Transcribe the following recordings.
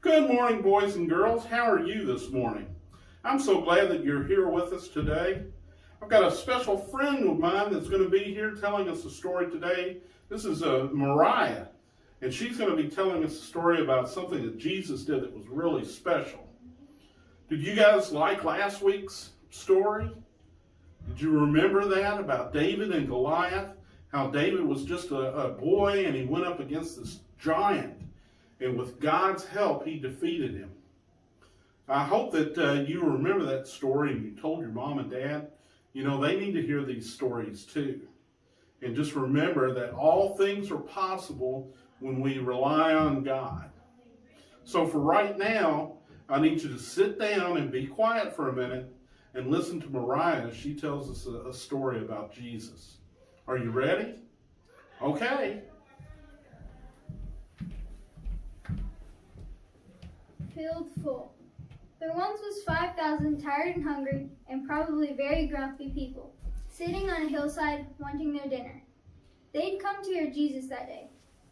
Good morning, boys and girls. How are you this morning? I'm so glad that you're here with us today. I've got a special friend of mine that's going to be here telling us a story today. This is Mariah, and she's going to be telling us a story about something that Jesus did that was really special. Did you guys like last week's story? Did you remember that about David and Goliath? How David was just a boy and he went up against this giant. And with God's help, he defeated him. I hope that you remember that story and you told your mom and dad. You know, they need to hear these stories too. And just remember that all things are possible when we rely on God. So for right now, I need you to sit down and be quiet for a minute and listen to Mariah as she tells us a story about Jesus. Are you ready? Okay. Filled full. There once was 5,000 tired and hungry and probably very grumpy people sitting on a hillside wanting their dinner. They'd come to hear Jesus that day.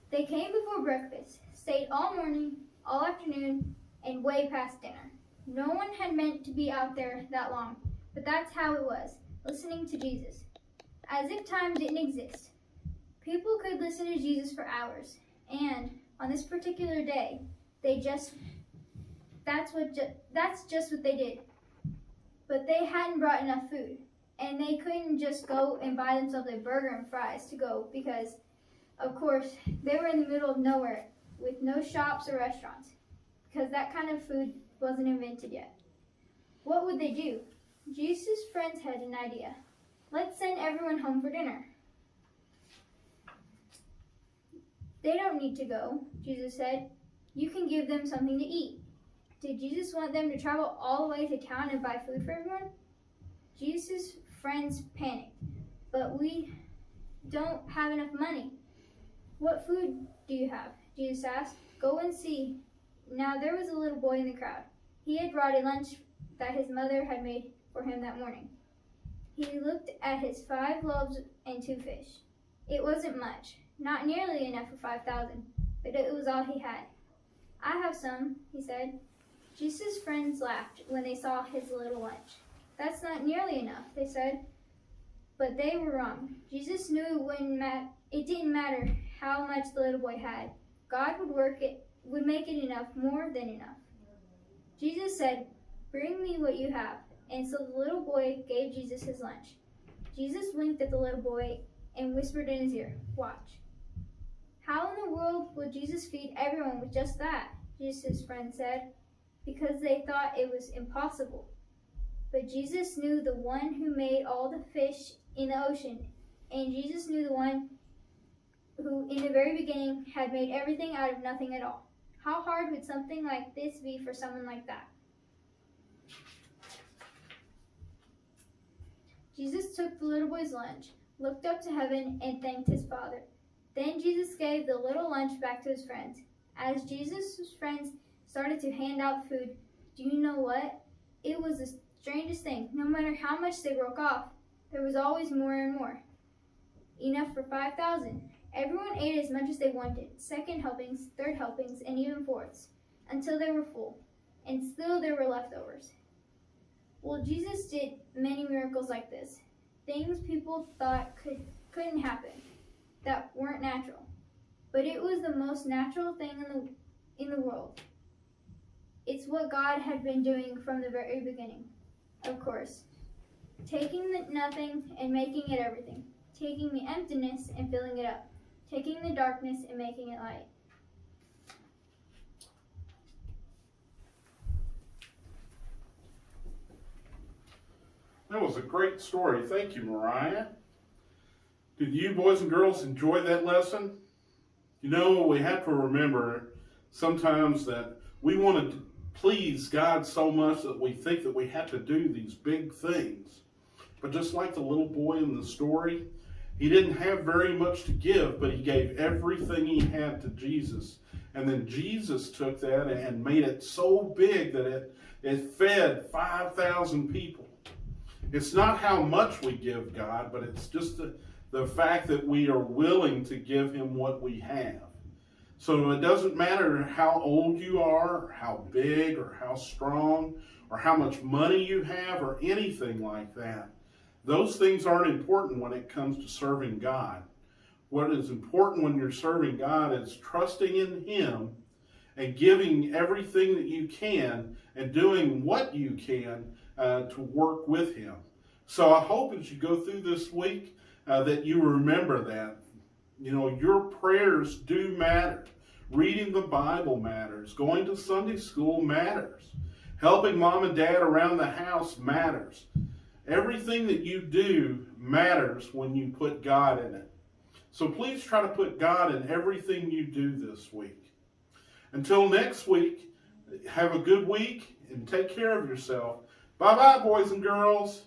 They came before breakfast, stayed all morning, all afternoon, and way past dinner. No one had meant to be out there that long, but that's how it was, listening to Jesus. As if time didn't exist. People could listen to Jesus for hours, and on this particular day, that's just what they did. But they hadn't brought enough food, and they couldn't just go and buy themselves a burger and fries to go because, of course, they were in the middle of nowhere with no shops or restaurants because that kind of food wasn't invented yet. What would they do? Jesus' friends had an idea. Let's send everyone home for dinner. They don't need to go, Jesus said. You can give them something to eat. Did Jesus want them to travel all the way to town and buy food for everyone? Jesus' friends panicked. But we don't have enough money. What food do you have? Jesus asked. Go and see. Now there was a little boy in the crowd. He had brought a lunch that his mother had made for him that morning. He looked at his 5 loaves and 2 fish. It wasn't much, not nearly enough for 5,000, but it was all he had. I have some, he said. Jesus' friends laughed when they saw his little lunch. That's not nearly enough, they said. But they were wrong. Jesus knew it didn't matter how much the little boy had. God would make it enough, more than enough. Jesus said, bring me what you have. And so the little boy gave Jesus his lunch. Jesus winked at the little boy and whispered in his ear, watch. How in the world would Jesus feed everyone with just that? Jesus' friend said, because they thought it was impossible. But Jesus knew the one who made all the fish in the ocean, and Jesus knew the one who in the very beginning had made everything out of nothing at all. How hard would something like this be for someone like that? Jesus took the little boy's lunch, looked up to heaven, and thanked his Father. Then Jesus gave the little lunch back to his friends. As Jesus' friends started to hand out food, do you know what? It was the strangest thing. No matter how much they broke off, there was always more and more. Enough for 5,000. Everyone ate as much as they wanted, second helpings, third helpings, and even fourths, until they were full. And still there were leftovers. Well, Jesus did many miracles like this. Things people thought couldn't happen, that weren't natural. But it was the most natural thing in the world. It's what God had been doing from the very beginning, of course. Taking the nothing and making it everything. Taking the emptiness and filling it up. Taking the darkness and making it light. That was a great story. Thank you, Mariah. Did you boys and girls enjoy that lesson? You know, we have to remember sometimes that we want to please God so much that we think that we have to do these big things. But just like the little boy in the story, he didn't have very much to give, but he gave everything he had to Jesus. And then Jesus took that and made it so big that it fed 5,000 people. It's not how much we give God, but it's just the fact that we are willing to give him what we have. So it doesn't matter how old you are, or how big, or how strong, or how much money you have, or anything like that. Those things aren't important when it comes to serving God. What is important when you're serving God is trusting in Him and giving everything that you can and doing what you can to work with Him. So I hope as you go through this week that you remember that. You know, your prayers do matter. Reading the Bible matters. Going to Sunday school matters. Helping mom and dad around the house matters. Everything that you do matters when you put God in it. So please try to put God in everything you do this week. Until next week, have a good week and take care of yourself. Bye-bye, boys and girls.